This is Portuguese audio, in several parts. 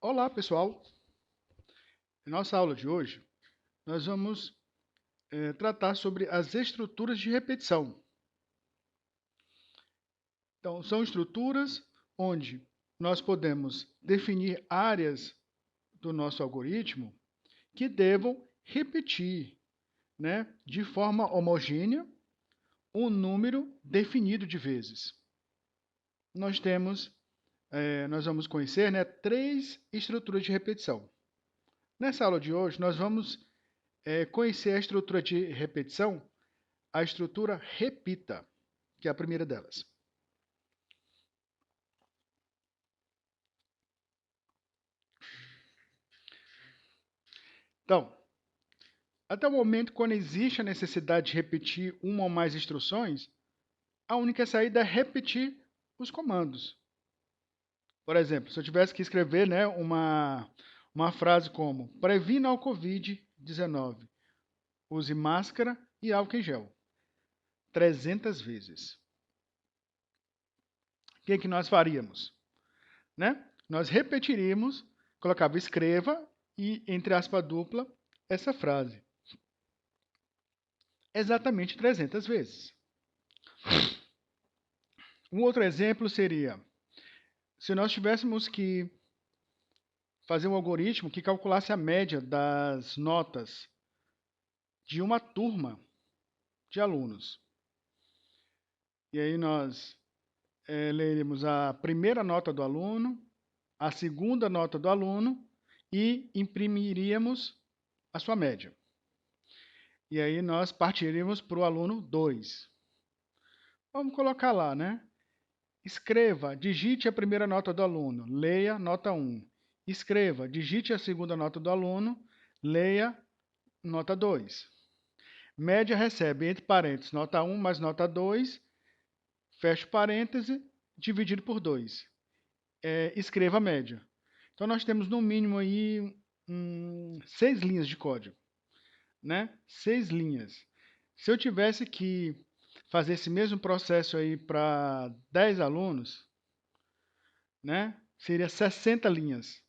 Olá, pessoal! Na nossa aula de hoje, nós vamos tratar sobre as estruturas de repetição. Então, são estruturas onde nós podemos definir áreas do nosso algoritmo que devam repetir, né, de forma homogênea um número definido de vezes. Nós vamos conhecer, né, três estruturas de repetição. Nessa aula de hoje, nós vamos conhecer a estrutura de repetição, a estrutura repita, que é a primeira delas. Então, até o momento, quando existe a necessidade de repetir uma ou mais instruções, a única saída é repetir os comandos. Por exemplo, se eu tivesse que escrever, né, uma frase como previna o Covid-19, use máscara e álcool em gel, 300 vezes. O que nós faríamos? Né? Nós repetiríamos, colocava escreva e, entre aspas dupla, essa frase. Exatamente 300 vezes. Um outro exemplo seria, se nós tivéssemos que fazer um algoritmo que calculasse a média das notas de uma turma de alunos. E aí nós leríamos a primeira nota do aluno, a segunda nota do aluno e imprimiríamos a sua média. E aí nós partiríamos para o aluno 2. Vamos colocar lá, né? Escreva, digite a primeira nota do aluno, leia nota 1. Escreva, digite a segunda nota do aluno, leia nota 2. Média recebe, entre parênteses, nota 1 mais nota 2, fecha parêntese, dividido por 2. Escreva a média. Então, nós temos no mínimo aí 6 linhas de código, né? 6 linhas. Se eu tivesse que fazer esse mesmo processo aí para 10 alunos, né? Seria 60 linhas,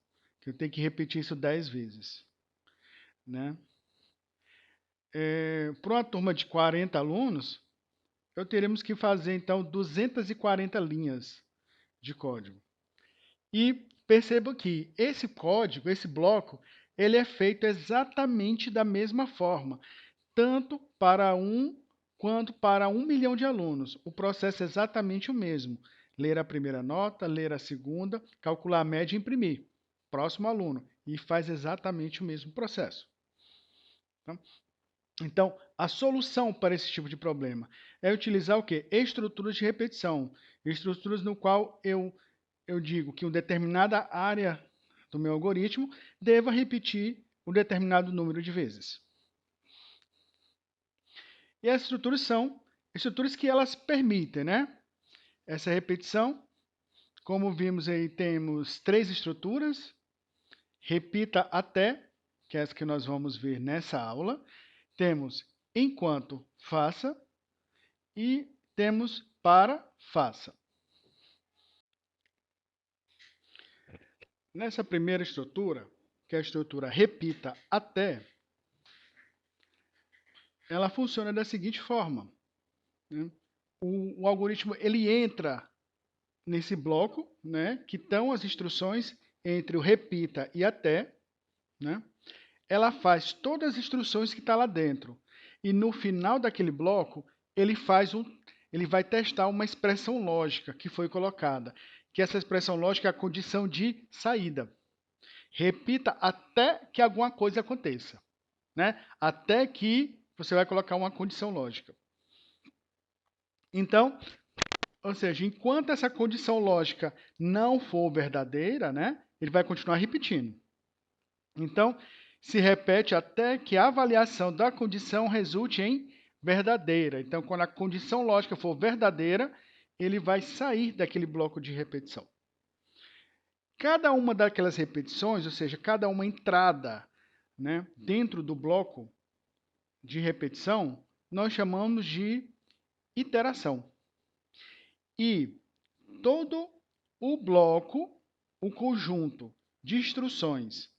que eu tenho que repetir isso 10 vezes, né? Para uma turma de 40 alunos, eu teremos que fazer, então, 240 linhas de código. E perceba que esse código, esse bloco, ele é feito exatamente da mesma forma, tanto para um quanto para 1 milhão de alunos. O processo é exatamente o mesmo. Ler a primeira nota, ler a segunda, calcular a média e imprimir. Próximo aluno. E faz exatamente o mesmo processo. Tá? Então, a solução para esse tipo de problema é utilizar o quê? Estruturas de repetição. Estruturas no qual eu digo que uma determinada área do meu algoritmo deva repetir um determinado número de vezes. E as estruturas são estruturas que elas permitem, né? Essa repetição. Como vimos aí, temos três estruturas. Repita até, que é essa que nós vamos ver nessa aula. Temos enquanto faça e temos para faça. Nessa primeira estrutura, que é a estrutura repita até, ela funciona da seguinte forma. Né? O algoritmo ele entra nesse bloco, né, que estão as instruções entre o repita e até, né? Ela faz todas as instruções que estão lá dentro. E no final daquele bloco, ele vai testar uma expressão lógica que foi colocada, que essa expressão lógica é a condição de saída. Repita até que alguma coisa aconteça, né? Até que você vai colocar uma condição lógica. Então, ou seja, enquanto essa condição lógica não for verdadeira, né, ele vai continuar repetindo. Então, se repete até que a avaliação da condição resulte em verdadeira. Então, quando a condição lógica for verdadeira, ele vai sair daquele bloco de repetição. Cada uma daquelas repetições, ou seja, cada uma entrada, né, dentro do bloco de repetição, nós chamamos de iteração. E todo o bloco, o conjunto de instruções,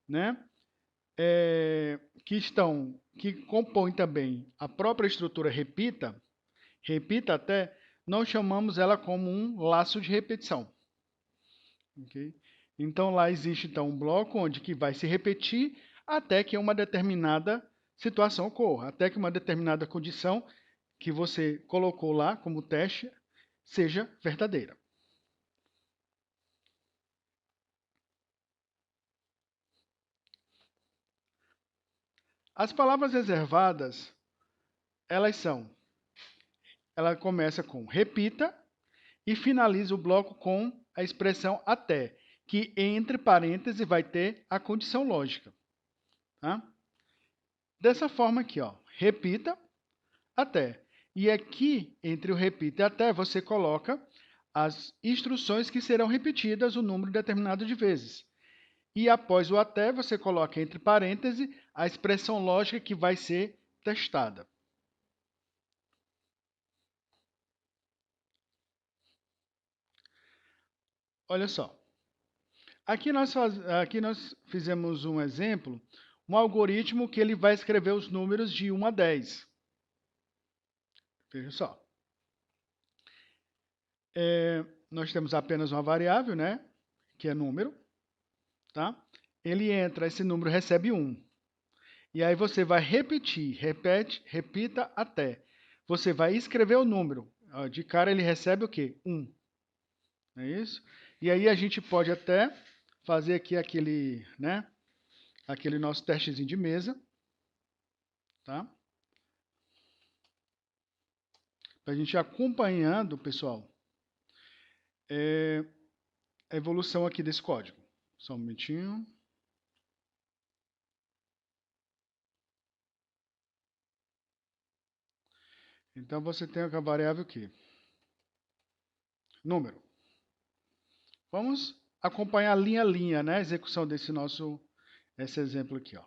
né? Que compõem também a própria estrutura repita, repita até, nós chamamos ela como um laço de repetição. Okay? Então lá existe então um bloco onde que vai se repetir até que uma determinada situação ocorra, até que uma determinada condição que você colocou lá como teste seja verdadeira. As palavras reservadas, ela começa com repita e finaliza o bloco com a expressão até, que entre parênteses vai ter a condição lógica. Tá? Dessa forma aqui, ó, repita até. E aqui, entre o repita e até, você coloca as instruções que serão repetidas o número determinado de vezes. E após o até, você coloca entre parênteses a expressão lógica que vai ser testada. Olha só. Aqui nós fizemos um exemplo, um algoritmo que ele vai escrever os números de 1 a 10. Veja só. Nós temos apenas uma variável, né? Que é número. Tá? Ele entra, esse número recebe 1. E aí você vai repetir, repita até. Você vai escrever o número. De cara ele recebe o quê? 1. É isso? E aí a gente pode até fazer aqui aquele, né? Aquele nosso testezinho de mesa. Tá? Para a gente ir acompanhando, pessoal, a evolução aqui desse código. Só um momentinho. Então você tem a variável aqui. Número. Vamos acompanhar linha a linha, né? A execução esse exemplo aqui, ó.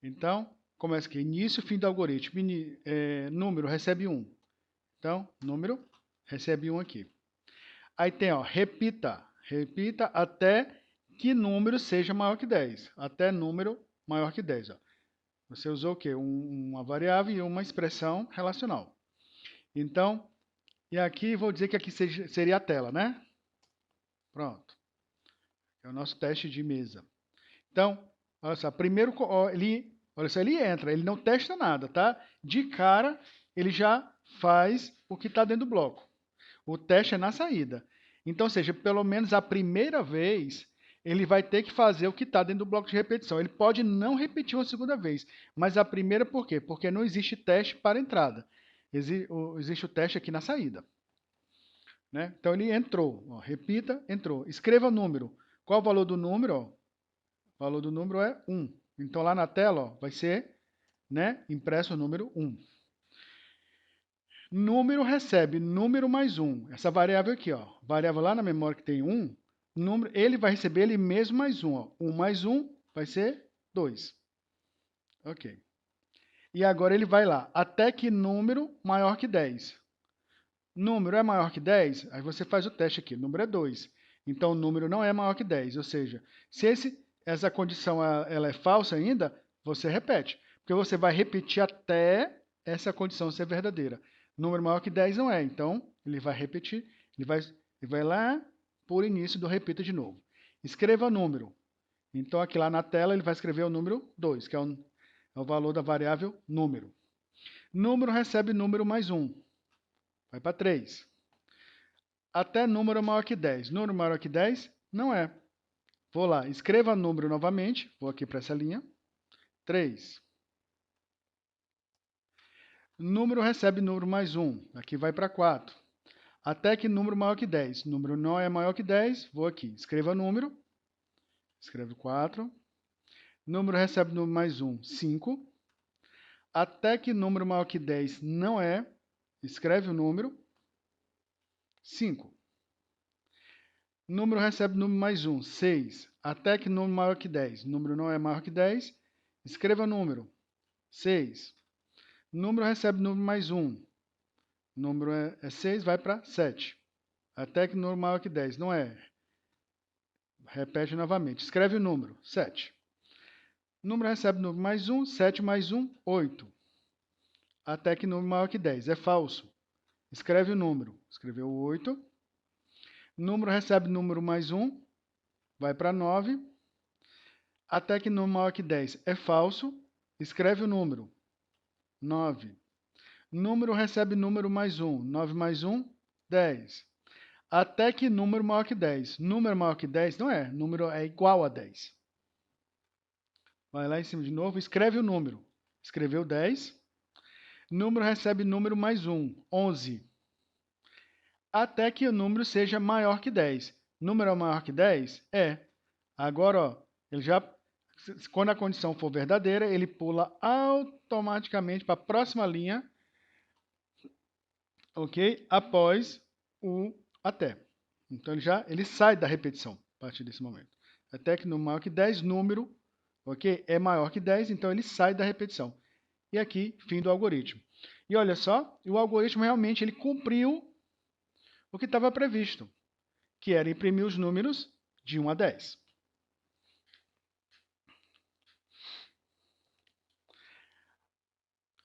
Então, começa aqui, início, fim do algoritmo. Número recebe 1. Então, número recebe 1 aqui. Aí tem, ó, repita. Repita até que número seja maior que 10. Até número maior que 10, ó. Você usou o quê? Uma variável e uma expressão relacional. Então, e aqui vou dizer que aqui seria a tela, né? Pronto. É o nosso teste de mesa. Então, olha só, primeiro olha só, ele entra, ele não testa nada, tá? De cara, ele já faz o que está dentro do bloco. O teste é na saída. Então, ou seja, pelo menos a primeira vez, ele vai ter que fazer o que está dentro do bloco de repetição. Ele pode não repetir uma segunda vez, mas a primeira por quê? Porque não existe teste para entrada. Existe o teste aqui na saída. Né? Então, ele entrou. Ó, repita, entrou. Escreva o número. Qual o valor do número? Ó? O valor do número é 1. Então, lá na tela ó, vai ser, né, impresso o número 1. Número recebe número mais 1. Essa variável aqui, ó, variável lá na memória que tem 1, número, ele vai receber ele mesmo mais 1. Ó. 1 mais 1 vai ser 2. Ok. E agora ele vai lá, até que número maior que 10. Número é maior que 10? Aí você faz o teste aqui, número é 2. Então, o número não é maior que 10. Ou seja, se essa condição ela é falsa ainda, você repete. Porque você vai repetir até essa condição ser verdadeira. Número maior que 10 não é. Então, ele vai repetir. Ele vai lá por início do repita de novo. Escreva número. Então, aqui lá na tela, ele vai escrever o número 2, que é o valor da variável número. Número recebe número mais 1. Vai para 3. Até número maior que 10. Número maior que 10? Não é. Vou lá, escreva número novamente. Vou aqui para essa linha. 3. Número recebe número mais 1. Aqui vai para 4. Até que número maior que 10. Número não é maior que 10. Vou aqui. Escreva número. Escrevo 4. Número recebe número mais 1. 5. Até que número maior que 10 não é. Escreve o número. 5. Número recebe número mais 1. 6. Até que número maior que 10. Número não é maior que 10. Escreva o número. 6. Número recebe número mais 1. Número é 6, vai para 7. Até que número maior que 10. Não é. repete novamente. Escreve o número, 7. O número recebe o número mais 1, 7 mais 1, 8. Até que número maior que 10. É falso. Escreve o número. Escreveu 8. Número recebe número mais 1. Vai para 9. Até que número maior que 10. É falso. Escreve o número. 9. Número recebe número mais 1. 9 mais 1, 10. Até que número maior que 10. Número maior que 10 não é. Número é igual a 10. Vai lá em cima de novo. Escreve o número. Escreveu 10. Número recebe número mais 1. 11. Até que o número seja maior que 10. Número é maior que 10? É. Agora, ó, ele já, quando a condição for verdadeira, ele pula automaticamente para a próxima linha, ok? Após o até. Então, ele sai da repetição a partir desse momento. Até que número maior que 10, número, ok? É maior que 10, então ele sai da repetição. E aqui, fim do algoritmo. E olha só, o algoritmo realmente ele cumpriu o que estava previsto, que era imprimir os números de 1 a 10.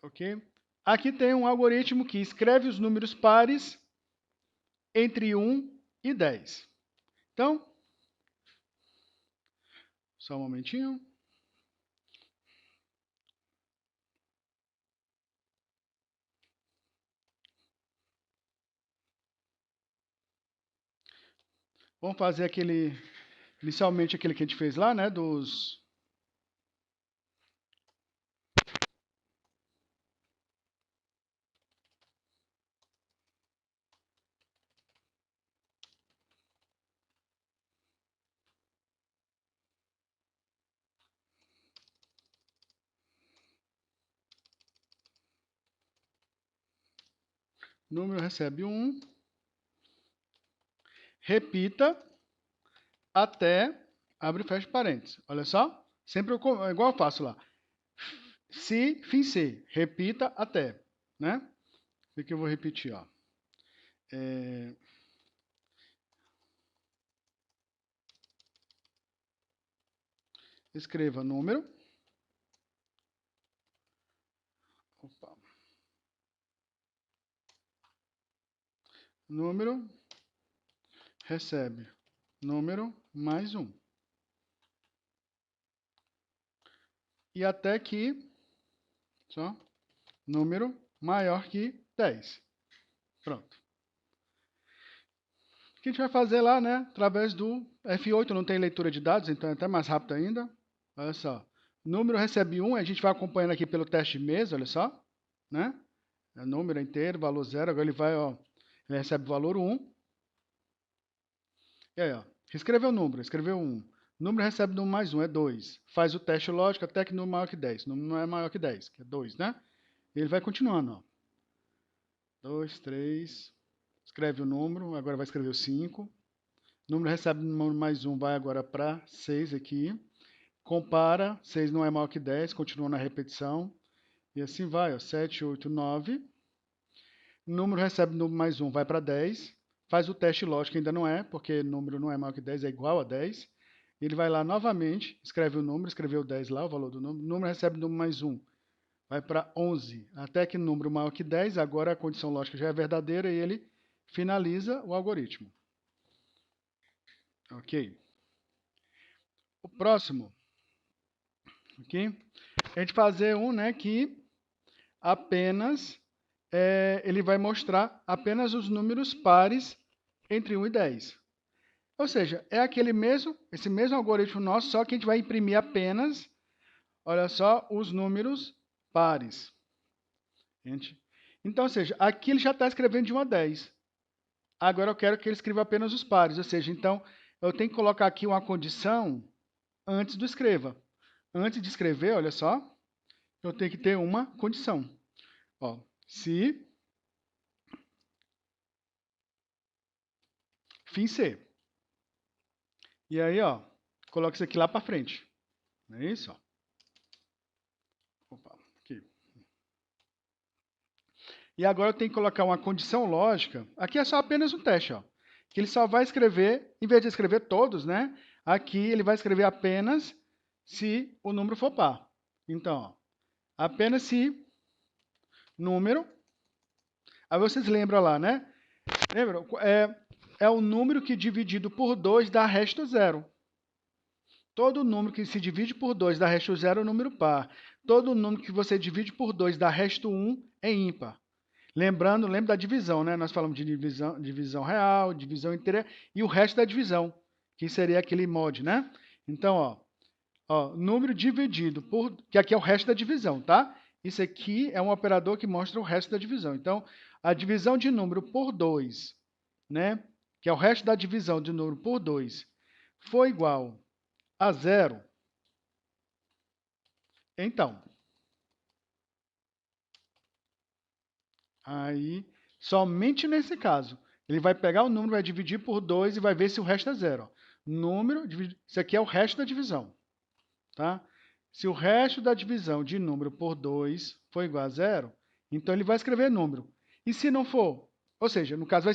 Ok? Aqui tem um algoritmo que escreve os números pares entre 1 e 10. Então, só um momentinho. Vamos fazer inicialmente aquele que a gente fez lá, né, dos... Número recebe 1. Repita até, abre e fecha parênteses. Olha só, sempre igual eu faço lá. Se, fim C, repita até, né? O que eu vou repetir, ó. Escreva número. Opa. Número recebe número mais 1. E até que, só, número maior que 10. Pronto. O que a gente vai fazer lá, né? Através do F8, não tem leitura de dados, então é até mais rápido ainda. Olha só. Número recebe 1, a gente vai acompanhando aqui pelo teste de mesa, olha só. Né? É número inteiro, valor 0, agora ele vai, ó, ele recebe o valor 1. E aí, ó, escreveu o número, escreveu 1. Número recebe número mais 1, é 2. Faz o teste lógico até que número maior que 10. Número não é maior que 10, que é 2, né? Ele vai continuando, ó. 2, 3. Escreve o número, agora vai escrever o 5. Número recebe número mais 1, vai agora para 6 aqui. Compara, 6 não é maior que 10, continua na repetição. E assim vai, ó, 7, 8, 9. Número recebe número mais 1, vai para 10. Faz o teste lógico, ainda não é, porque número não é maior que 10, é igual a 10. Ele vai lá novamente, escreve o número, escreveu 10 lá, o valor do número. Número recebe número mais 1, vai para 11. Até que número maior que 10, agora a condição lógica já é verdadeira e ele finaliza o algoritmo. Ok. O próximo, ok? A gente fazer um, né, que apenas, ele vai mostrar apenas os números pares entre 1 e 10. Ou seja, é esse mesmo algoritmo nosso, só que a gente vai imprimir apenas, olha só, os números pares. Então, ou seja, aqui ele já está escrevendo de 1 a 10. Agora eu quero que ele escreva apenas os pares. Ou seja, então, eu tenho que colocar aqui uma condição antes do escreva. Antes de escrever, olha só, eu tenho que ter uma condição. Ó, se fim C. E aí, ó, coloca isso aqui lá para frente. Não é isso? Ó. Opa, aqui. E agora eu tenho que colocar uma condição lógica. Aqui é só apenas um teste, ó. Que ele só vai escrever, em vez de escrever todos, né? Aqui ele vai escrever apenas se o número for par. Então, ó, apenas se número. Aí vocês lembram lá, né? Lembram? É o número que dividido por 2 dá resto zero. Todo número que se divide por 2 dá resto zero é um número par. Todo número que você divide por 2 dá resto 1 é ímpar. Lembrando, lembra da divisão, né? Nós falamos de divisão real, divisão inteira e o resto da divisão, que seria aquele mod, né? Então, número dividido por, que aqui é o resto da divisão, tá? Isso aqui é um operador que mostra o resto da divisão. Então, a divisão de número por 2, né? Que é o resto da divisão de número por 2, foi igual a zero. Então, aí, somente nesse caso, ele vai pegar o número, vai dividir por 2 e vai ver se o resto é zero. Ó. Número, isso aqui é o resto da divisão. Tá? Se o resto da divisão de número por 2 for igual a zero, então ele vai escrever número. E se não for, ou seja, no caso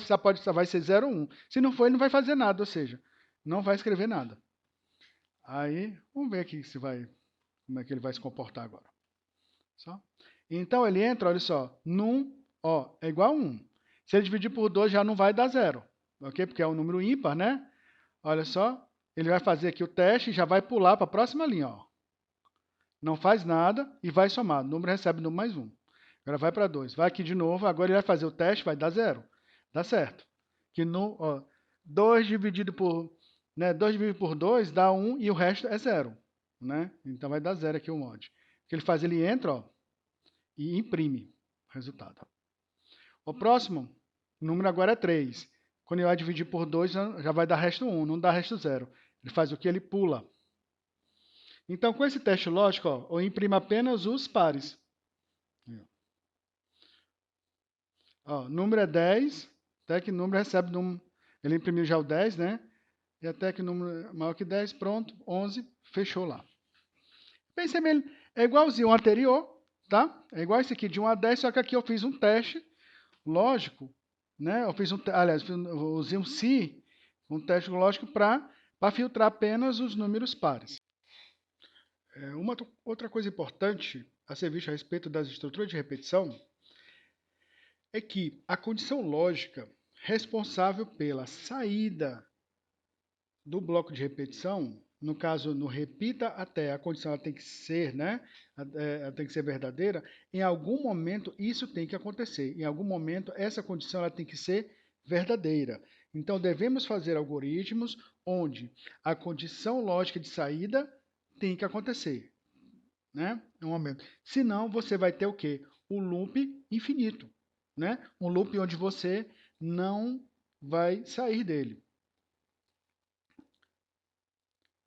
vai ser 0 ou 1. Se não for, ele não vai fazer nada, ou seja, não vai escrever nada. Aí, vamos ver aqui como é que ele vai se comportar agora. Só. Então ele entra, olha só, num, é igual a 1. Se ele dividir por 2 já não vai dar zero, ok? Porque é um número ímpar, né? Olha só, ele vai fazer aqui o teste e já vai pular para a próxima linha, ó. Não faz nada e vai somar. O número recebe o número mais 1. Agora vai para 2. Vai aqui de novo, agora ele vai fazer o teste, vai dar zero. Dá certo. Que 2 dividido por, 2 dividido por 2 dá 1 e o resto é zero. Né? Então vai dar zero aqui o mod. O que ele faz? Ele entra e imprime o resultado. O próximo, o número agora é 3. Quando ele vai dividir por 2, já vai dar resto 1, não dá resto 0. Ele faz o que? Ele pula. Então, com esse teste lógico, eu imprimo apenas os pares. Número é 10, até que número recebe número. Ele imprimiu já o 10, né? E até que número é maior que 10, pronto, 11, fechou lá. Pensei mesmo, é igualzinho ao anterior, tá? É igual esse aqui, de 1 a 10, só que aqui eu fiz um teste lógico, né? Eu fiz eu usei um se, um teste lógico para filtrar apenas os números pares. Uma outra coisa importante a ser vista a respeito das estruturas de repetição é que a condição lógica responsável pela saída do bloco de repetição, no caso, no repita até, a condição ela tem que ser, né? Ela tem que ser verdadeira, em algum momento isso tem que acontecer. Em algum momento essa condição ela tem que ser verdadeira. Então devemos fazer algoritmos onde a condição lógica de saída tem que acontecer, né? Em um momento. Senão você vai ter o quê? O loop infinito, né? Um loop onde você não vai sair dele.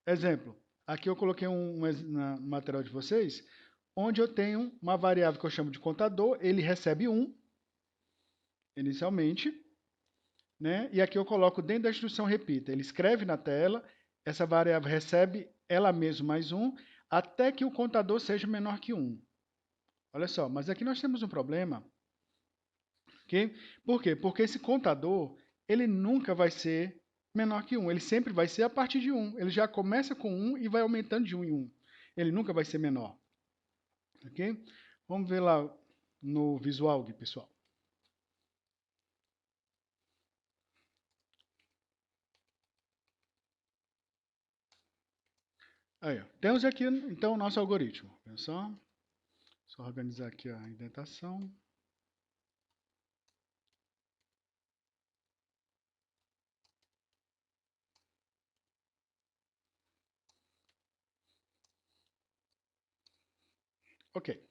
Exemplo, aqui eu coloquei no material de vocês, onde eu tenho uma variável que eu chamo de contador, ele recebe 1 inicialmente, né? E aqui eu coloco dentro da instrução repita. Ele escreve na tela, essa variável recebe ela mesma mais 1, até que o contador seja menor que 1. Olha só, mas aqui nós temos um problema. Okay? Por quê? Porque esse contador, ele nunca vai ser menor que 1. Ele sempre vai ser a partir de 1. Ele já começa com 1 e vai aumentando de 1 em 1. Ele nunca vai ser menor. Ok? Vamos ver lá no visual, pessoal. Aí, ó. Temos aqui, então, o nosso algoritmo. Só organizar aqui a indentação. Ok.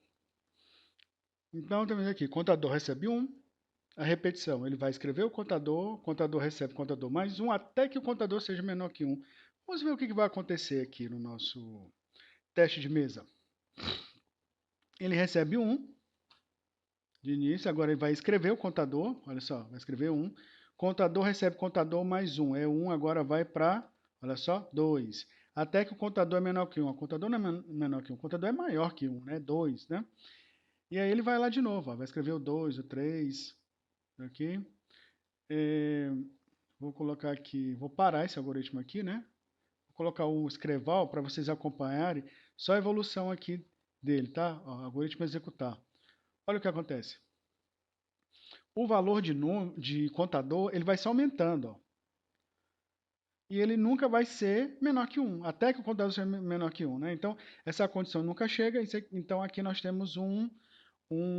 Então, temos aqui, contador recebe 1, a repetição, ele vai escrever o contador recebe o contador mais 1, até que o contador seja menor que 1. Vamos ver o que vai acontecer aqui no nosso teste de mesa. Ele recebe 1 de início, agora ele vai escrever o contador, olha só, vai escrever 1. Contador recebe contador mais 1, é 1, agora vai para, olha só, 2. Até que o contador é menor que 1. O contador não é menor que 1, o contador é maior que 1, né? 2, né? E aí ele vai lá de novo, ó, vai escrever o 2, o 3, aqui. Vou colocar aqui, vou parar esse algoritmo aqui, né? colocar o escreval para vocês acompanharem só a evolução aqui dele, tá? Ó, algoritmo executar. Olha o que acontece. O valor de contador ele vai se aumentando, ó. E ele nunca vai ser menor que 1, até que o contador seja menor que 1, né? Então, essa condição nunca chega, então aqui nós temos um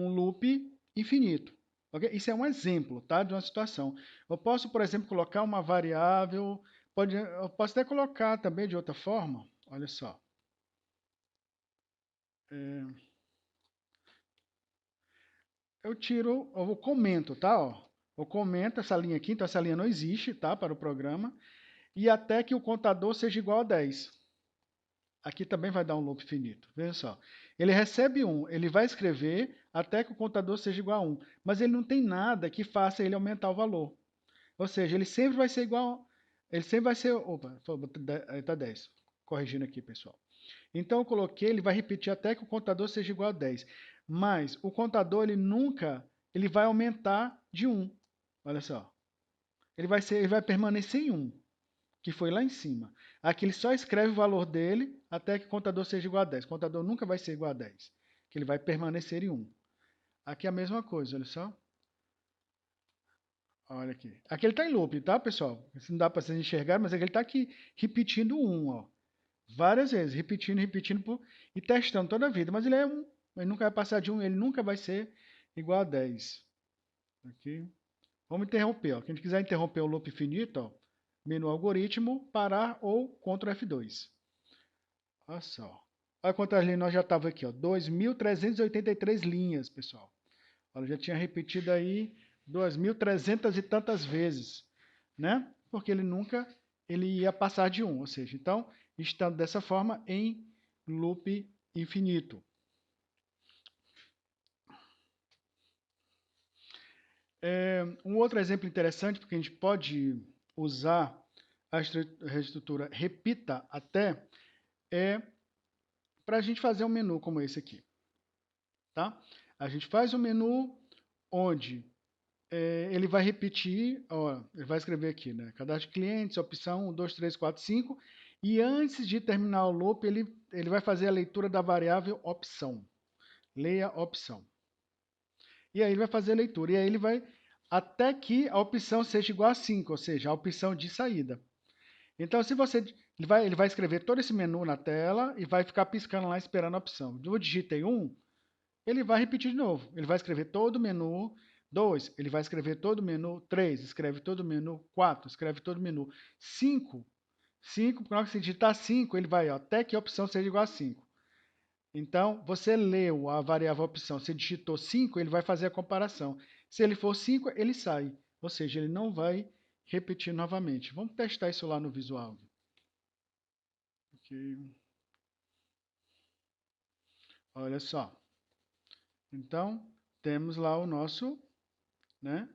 loop infinito. Okay? Isso é um exemplo, tá, de uma situação. Eu posso, por exemplo, colocar uma variável, eu posso até colocar também de outra forma, olha só. Eu comento, tá? Ó, eu comento essa linha aqui, então essa linha não existe, tá, para o programa, e até que o contador seja igual a 10. Aqui também vai dar um loop finito. Veja só. Ele recebe 1, ele vai escrever até que o contador seja igual a 1. Mas ele não tem nada que faça ele aumentar o valor. Ou seja, ele sempre vai ser igual. Ele sempre vai ser. Opa, está 10. Corrigindo aqui, pessoal. Então eu coloquei, ele vai repetir até que o contador seja igual a 10. Mas o contador, ele nunca. Ele vai aumentar de 1. Olha só. Ele vai permanecer em 1, que foi lá em cima. Aqui ele só escreve o valor dele até que o contador seja igual a 10. O contador nunca vai ser igual a 10, que ele vai permanecer em 1. Aqui é a mesma coisa, olha só. Olha aqui. Aqui ele está em loop, tá, pessoal? Isso não dá para vocês enxergarem, mas aqui ele está aqui repetindo 1, ó. Várias vezes, repetindo, repetindo e testando toda a vida. Mas ele é 1, ele nunca vai passar de 1, ele nunca vai ser igual a 10. Aqui. Vamos interromper, ó. Quem quiser interromper o loop infinito, ó, menu algoritmo, parar ou Ctrl F2. Olha só. Olha quantas linhas nós já estávamos aqui, ó. 2.383 linhas, pessoal. Olha, já tinha repetido aí 2.300 e tantas vezes, né? Porque ele ia passar de 1, ou seja, então, estando dessa forma em loop infinito. Um outro exemplo interessante, porque a gente pode usar a estrutura repita até, é para a gente fazer um menu como esse aqui, tá? A gente faz um menu onde ele vai repetir, ó, ele vai escrever aqui, né? Cadastro de clientes, opção 1, 2, 3, 4, 5, e antes de terminar o loop, ele vai fazer a leitura da variável opção. Leia opção. E aí ele vai fazer a leitura, e aí ele vai até que a opção seja igual a 5, ou seja, a opção de saída. Então, se você ele vai escrever todo esse menu na tela e vai ficar piscando lá esperando a opção. Eu digitei 1, ele vai repetir de novo. Ele vai escrever todo o menu. 2, ele vai escrever todo o menu. 3, escreve todo o menu. 4, escreve todo o menu. 5, quando você digitar 5, ele vai ó, até que a opção seja igual a 5. Então, você leu a variável opção, você digitou 5, ele vai fazer a comparação. Se ele for 5, ele sai. Ou seja, ele não vai repetir novamente. Vamos testar isso lá no visual. Aqui. Olha só. Então, temos lá o nosso, né,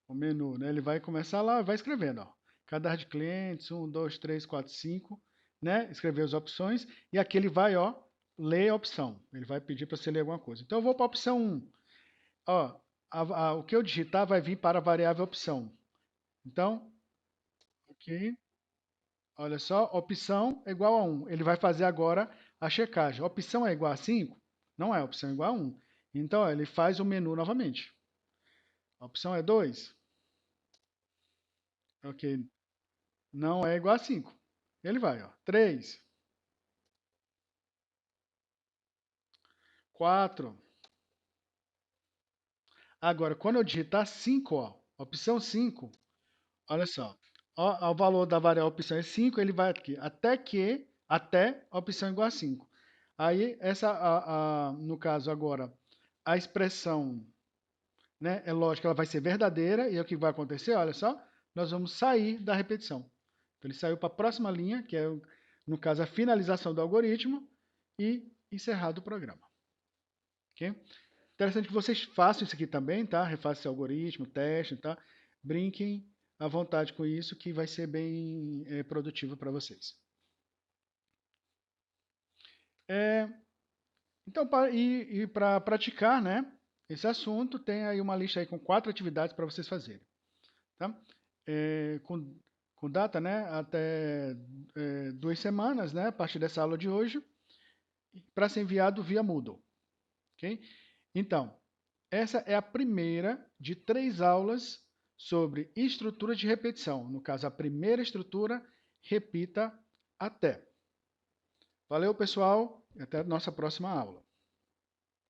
o menu, né? Ele vai começar lá, vai escrevendo, ó. Cadastro de clientes, 1, 2, 3, 4, 5, né? Escrever as opções e aqui ele vai, ó, ler a opção. Ele vai pedir para você ler alguma coisa. Então eu vou para a opção 1. Ó, o que eu digitar vai vir para a variável opção. Então, aqui, olha só, opção é igual a 1. Ele vai fazer agora a checagem. Opção é igual a 5? Não é, opção é igual a 1. Então, ó, ele faz o menu novamente. A opção é 2. Ok, não é igual a 5. Ele vai, ó. 3, 4. Agora, quando eu digitar 5, ó, opção 5, olha só. Ó, o valor da variável opção é 5, ele vai aqui, até a opção igual a 5. Aí, no caso agora, a expressão, né, é lógico que ela vai ser verdadeira, e o que vai acontecer, olha só, nós vamos sair da repetição. Então, ele saiu para a próxima linha, que é, no caso, a finalização do algoritmo, e encerrado o programa. Ok? Interessante que vocês façam isso aqui também, tá? Refaçam esse algoritmo, testem, tá? Brinquem à vontade com isso, que vai ser bem produtivo para vocês. Então, para praticar, né, esse assunto, tem aí uma lista aí com 4 atividades para vocês fazerem. Tá? Com com data, né, até 2 semanas, né, a partir dessa aula de hoje, para ser enviado via Moodle. Ok? Então, essa é a primeira de 3 aulas sobre estrutura de repetição. No caso, a primeira estrutura, repita até. Valeu, pessoal, e até a nossa próxima aula.